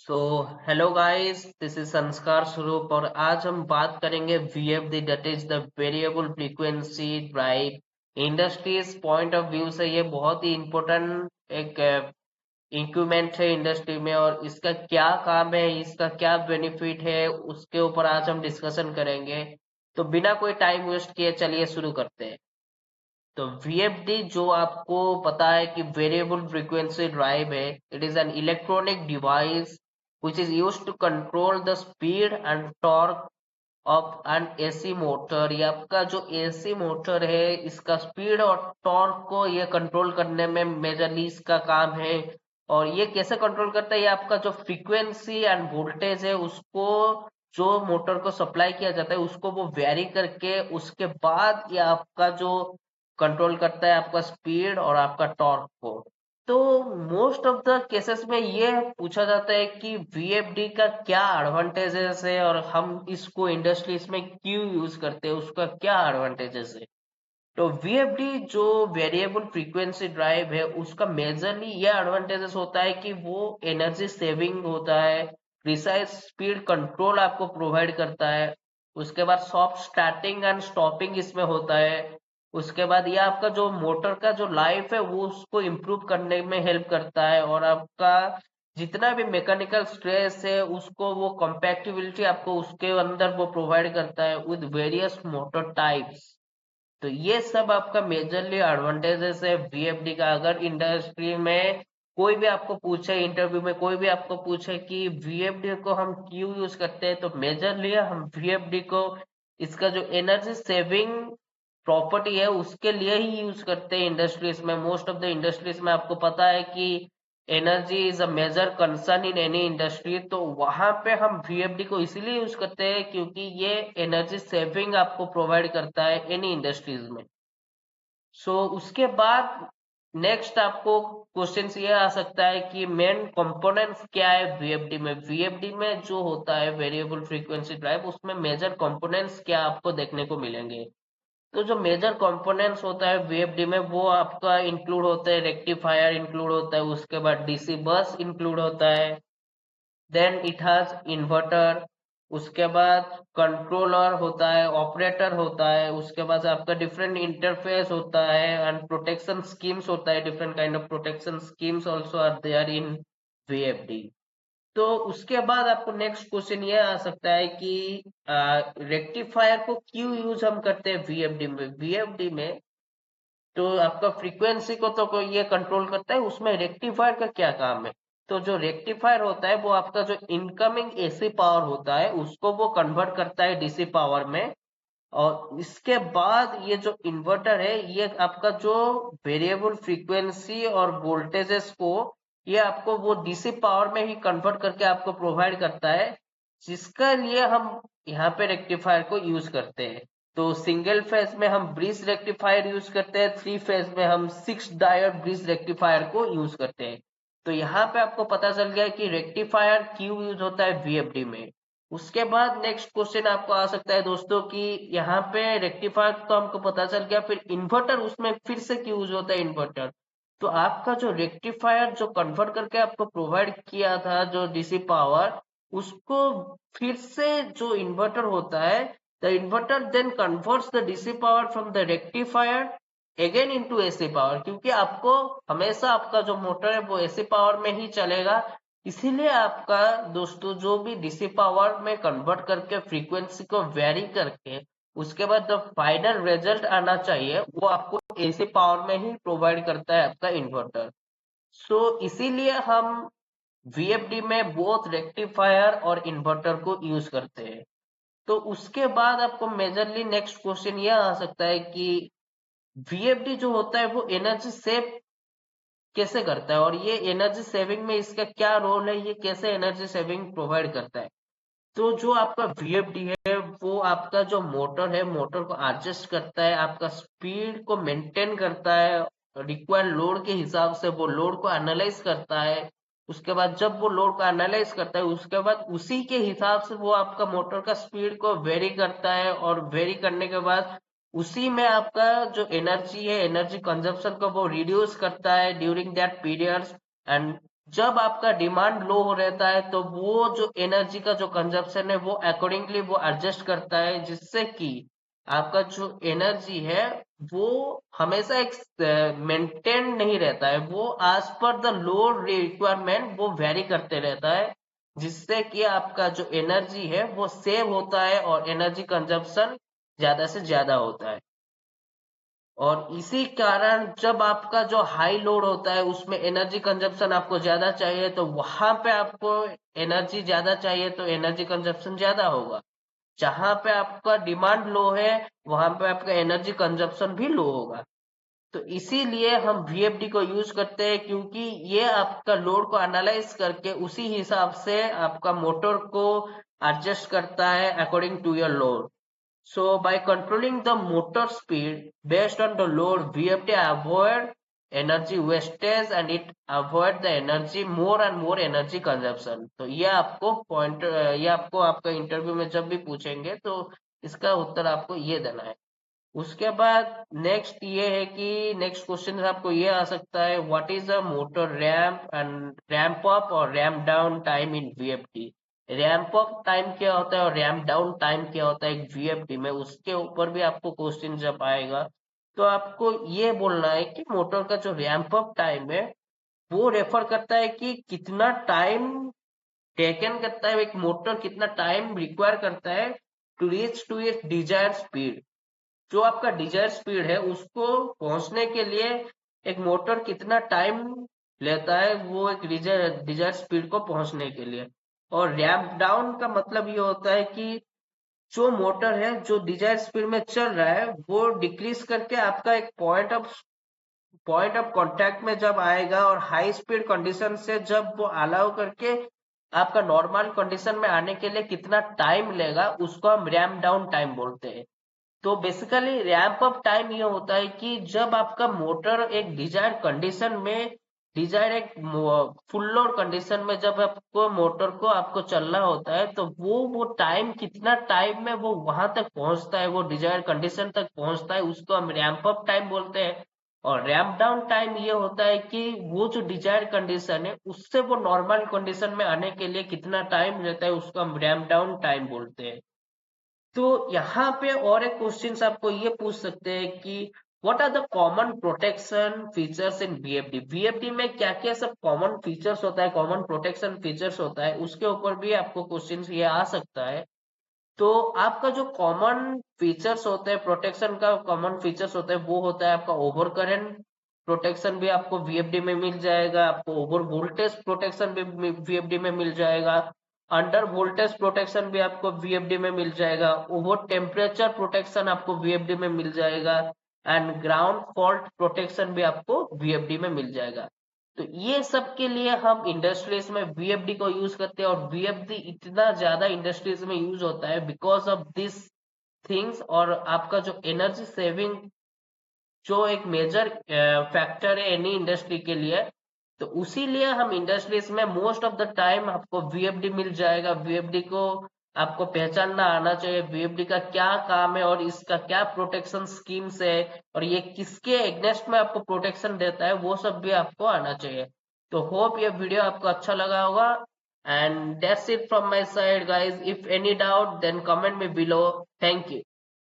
So hello guys, this is संस्कार स्वरूप और आज हम बात करेंगे VFD, that is the variable frequency drive. Industries point of view से ये बहुत ही इम्पोर्टेंट एक इंक्रीमेंट है इंडस्ट्री में, और इसका क्या काम है, इसका क्या बेनिफिट है, उसके ऊपर आज हम डिस्कशन करेंगे। तो बिना कोई टाइम वेस्ट किए चलिए शुरू करते हैं। तो वीएफडी जो आपको पता है कि वेरिएबल फ्रीक्वेंसी ड्राइव है, it is an electronic device which is used to control the speed and torque of an AC motor. ये आपका जो AC मोटर है, इसका स्पीड और टॉर्क को ये कंट्रोल करने में मेजरली इसका काम है। और ये कैसे कंट्रोल करता है, ये आपका जो फ्रीक्वेंसी एंड वोल्टेज है उसको, जो मोटर को सप्लाई किया जाता है उसको वो वेरी करके उसके बाद ये आपका जो कंट्रोल करता है आपका स्पीड और आपका टॉर्क को। तो मोस्ट ऑफ द केसेस में ये पूछा जाता है कि वीएफडी का क्या एडवांटेजेस है और हम इसको इंडस्ट्रीज में क्यों यूज करते हैं, उसका क्या एडवांटेजेस है। तो वीएफडी जो वेरिएबल फ्रीक्वेंसी ड्राइव है, उसका मेजरली ये एडवांटेजेस होता है कि वो एनर्जी सेविंग होता है, प्रिसाइज स्पीड कंट्रोल आपको प्रोवाइड करता है। उसके बाद सॉफ्ट स्टार्टिंग एंड स्टॉपिंग इसमें होता है। उसके बाद ये आपका जो मोटर का जो लाइफ है वो उसको इम्प्रूव करने में हेल्प करता है, और आपका जितना भी मैकेनिकल स्ट्रेस है उसको वो कंपैक्टिबिलिटी आपको उसके अंदर वो प्रोवाइड करता है विद वेरियस मोटर टाइप्स। तो ये सब आपका मेजरली एडवांटेजेस है वीएफडी का। अगर इंडस्ट्री में कोई भी आपको पूछे, इंटरव्यू में कोई भी आपको पूछे कि वीएफडी को हम क्यों यूज करते हैं, तो मेजरली हम वीएफडी को इसका जो एनर्जी सेविंग प्रॉपर्टी है उसके लिए ही यूज करते हैं इंडस्ट्रीज में। मोस्ट ऑफ द इंडस्ट्रीज में आपको पता है कि energy is a major concern in any industry, तो वहां पे हम वीएफडी को इसीलिए यूज करते हैं क्योंकि ये एनर्जी सेविंग आपको प्रोवाइड करता है एनी इंडस्ट्रीज में। उसके बाद नेक्स्ट आपको क्वेश्चन ये आ सकता है कि मेन कंपोनेंट्स क्या है वीएफडी में। वीएफडी में जो होता है वेरिएबल फ्रीक्वेंसी ड्राइव, उसमें मेजर कंपोनेंट्स क्या आपको देखने को मिलेंगे। तो जो मेजर कंपोनेंट्स होता है वीएफडी में वो आपका इंक्लूड होता है, रेक्टिफायर इंक्लूड होता है, उसके बाद डीसी बस इंक्लूड होता है, देन इट हैज इन्वर्टर, उसके बाद कंट्रोलर होता है, ऑपरेटर होता है, उसके बाद आपका डिफरेंट इंटरफेस होता है एंड प्रोटेक्शन स्कीम्स होता है। Different kind of protection schemes also are there in VFD. तो उसके बाद आपको नेक्स्ट क्वेश्चन ये आ सकता है कि रेक्टिफायर को क्यों यूज हम करते हैं वीएफडी में। वीएफडी में तो आपका फ्रीक्वेंसी को तो कोई ये कंट्रोल करता है, उसमें रेक्टिफायर का क्या काम है। तो जो रेक्टिफायर होता है वो आपका जो इनकमिंग एसी पावर होता है उसको वो कन्वर्ट करता है डीसी पावर में। और इसके बाद ये जो इन्वर्टर है ये आपका जो वेरिएबल फ्रीक्वेंसी और वोल्टेजेस को ये आपको वो डीसी पावर में ही कन्वर्ट करके आपको प्रोवाइड करता है, जिसका लिए हम यहाँ पे रेक्टिफायर को यूज करते हैं। तो सिंगल फेज में हम ब्रिज रेक्टिफायर यूज करते हैं, थ्री फेज में हम 6 डायोड ब्रिज रेक्टिफायर को यूज करते हैं। तो यहाँ पे आपको पता चल गया कि रेक्टिफायर क्यों यूज होता है वीएफडी में। उसके बाद नेक्स्ट क्वेश्चन आपको आ सकता है दोस्तों कि यहाँ पे रेक्टिफायर तो हमको पता चल गया, फिर इन्वर्टर उसमें फिर से क्यों यूज होता है इन्वर्टर। तो आपका जो रेक्टिफायर जो कन्वर्ट करके आपको प्रोवाइड किया था जो डीसी पावर, उसको फिर से जो इन्वर्टर होता है, the inverter then converts the DC power from the rectifier again into AC power, क्योंकि आपको हमेशा आपका जो मोटर है वो एसी पावर में ही चलेगा। इसीलिए आपका दोस्तों जो भी डीसी पावर में कन्वर्ट करके फ्रीक्वेंसी को वेरी करके उसके बाद जो फाइनल रिजल्ट आना चाहिए वो आपको एसी पावर में ही प्रोवाइड करता है आपका इन्वर्टर। इसीलिए हम वीएफडी में बोथ रेक्टिफायर और इन्वर्टर को यूज करते हैं। तो उसके बाद आपको मेजरली नेक्स्ट क्वेश्चन ये आ सकता है कि वीएफडी जो होता है वो एनर्जी सेव कैसे करता है, और ये एनर्जी सेविंग में इसका क्या रोल है, ये कैसे एनर्जी सेविंग प्रोवाइड करता है। तो जो आपका वीएफडी है वो आपका जो मोटर है, मोटर को एडजस्ट करता है, आपका स्पीड को मेंटेन करता है, रिक्वायर्ड लोड के हिसाब से वो लोड को एनालाइज करता है। उसके बाद जब वो लोड को एनालाइज करता है उसके बाद उसी के हिसाब से वो आपका मोटर का स्पीड को वेरी करता है, और वेरी करने के बाद उसी में आपका जो एनर्जी है, एनर्जी कंजप्शन को वो रिड्यूस करता है ड्यूरिंग दैट पीरियड्स। एंड जब आपका डिमांड लो हो रहता है तो वो जो एनर्जी का जो कंजप्शन है वो अकॉर्डिंगली वो एडजस्ट करता है, जिससे कि आपका जो एनर्जी है वो हमेशा एक मेंटेन नहीं रहता है, वो as per the load requirement वो वेरी करते रहता है, जिससे कि आपका जो एनर्जी है वो सेव होता है और एनर्जी कंजप्शन ज्यादा से ज्यादा होता है। और इसी कारण जब आपका जो हाई लोड होता है उसमें एनर्जी कंजप्शन आपको ज्यादा चाहिए, तो वहां पे आपको एनर्जी ज्यादा चाहिए तो एनर्जी कंजप्शन ज्यादा होगा। जहां पे आपका डिमांड लो है वहां पे आपका एनर्जी कंजप्शन भी लो होगा। तो इसीलिए हम वीएफडी को यूज करते हैं, क्योंकि ये आपका लोड को एनालाइज करके उसी हिसाब से आपका मोटर को एडजस्ट करता है according to your load. So by controlling the motor speed based on the load, VFD avoid energy wastage and it avoid the energy more and more energy consumption। तो ये आपको पॉइंट, ये आपको आपका interview में जब भी पूछेंगे तो इसका उत्तर आपको ये देना है। उसके बाद नेक्स्ट ये है कि नेक्स्ट क्वेश्चन आपको ये आ सकता है, what is a motor ramp and ramp up और ramp down time in VFD. Ramp up time क्या होता है और रैम्प डाउन टाइम क्या होता है एक वीएफडी में, उसके ऊपर भी आपको क्वेश्चन जब आएगा तो आपको ये बोलना है कि मोटर का जो रैम्प अप टाइम है वो रेफर करता है कि कितना टाइम टेकन करता है, एक मोटर कितना टाइम रिक्वायर करता है to reach to its desired speed. जो आपका डिजायर स्पीड है उसको पहुंचने के लिए एक मोटर कितना टाइम लेता है वो एक डिजायर स्पीड को पहुंचने के लिए। और रैंप डाउन का मतलब ये होता है कि जो मोटर है जो डिजायर स्पीड में चल रहा है वो डिक्रीज करके आपका एक पॉइंट ऑफ कांटेक्ट में जब आएगा और हाई स्पीड कंडीशन से जब वो अलाउ करके आपका नॉर्मल कंडीशन में आने के लिए कितना टाइम लेगा उसको हम रैंप डाउन टाइम बोलते हैं। तो बेसिकली रैंप अप टाइम ये होता है कि जब आपका मोटर एक डिजायर्ड कंडीशन में, डिजायर्ड एक फुल लोड कंडीशन में जब आपको मोटर को आपको चलना होता है तो वो टाइम कितना टाइम में वो वहां तक पहुंचता है, वो डिजायर्ड कंडीशन तक पहुंचता है, उसको हम रैंप अप टाइम बोलते हैं। और रैंप डाउन टाइम ये होता है कि वो जो डिजायर्ड कंडीशन है उससे वो नॉर्मल कंडीशन में आने के लिए कितना टाइम लेता है उसको हम रैंप डाउन टाइम बोलते हैं। तो यहाँ पे और एक क्वेश्चन आपको ये पूछ सकते हैं कि what are the common protection features in VFD. VFD में क्या क्या सब कॉमन फीचर्स होता है, कॉमन प्रोटेक्शन फीचर्स होता है, उसके ऊपर भी आपको क्वेश्चन ये आ सकता है। तो आपका जो कॉमन फीचर्स होते हैं, प्रोटेक्शन का कॉमन फीचर्स होता है वो होता है आपका ओवर करंट प्रोटेक्शन भी आपको वीएफडी में मिल जाएगा, आपको ओवर वोल्टेज प्रोटेक्शन भी वीएफडी में मिल जाएगा, अंडर वोल्टेज प्रोटेक्शन भी आपको वीएफडी में मिल जाएगा, ओवर टेम्परेचर प्रोटेक्शन आपको वीएफडी में मिल जाएगा, एंड ग्राउंड फॉल्ट प्रोटेक्शन भी आपको वीएफडी में मिल जाएगा। तो ये सब के लिए हम इंडस्ट्रीज में वीएफडी को यूज करते हैं और वीएफडी इतना ज्यादा इंडस्ट्रीज में यूज होता है बिकॉज ऑफ दिस थिंग्स। और आपका जो एनर्जी सेविंग जो एक मेजर फैक्टर है एनी इंडस्ट्री के लिए, तो उसी लिए हम इंडस्ट्रीज में मोस्ट ऑफ द टाइम आपको वीएफडी मिल जाएगा। वीएफडी को आपको पहचानना आना चाहिए, वीएफडी का क्या काम है और इसका क्या प्रोटेक्शन स्कीम्स है और ये किसके एग्नेस्ट में आपको प्रोटेक्शन देता है वो सब भी आपको आना चाहिए। तो होप ये वीडियो आपको अच्छा लगा होगा, and that's it from my side guys. If any doubt then comment me below. Thank you.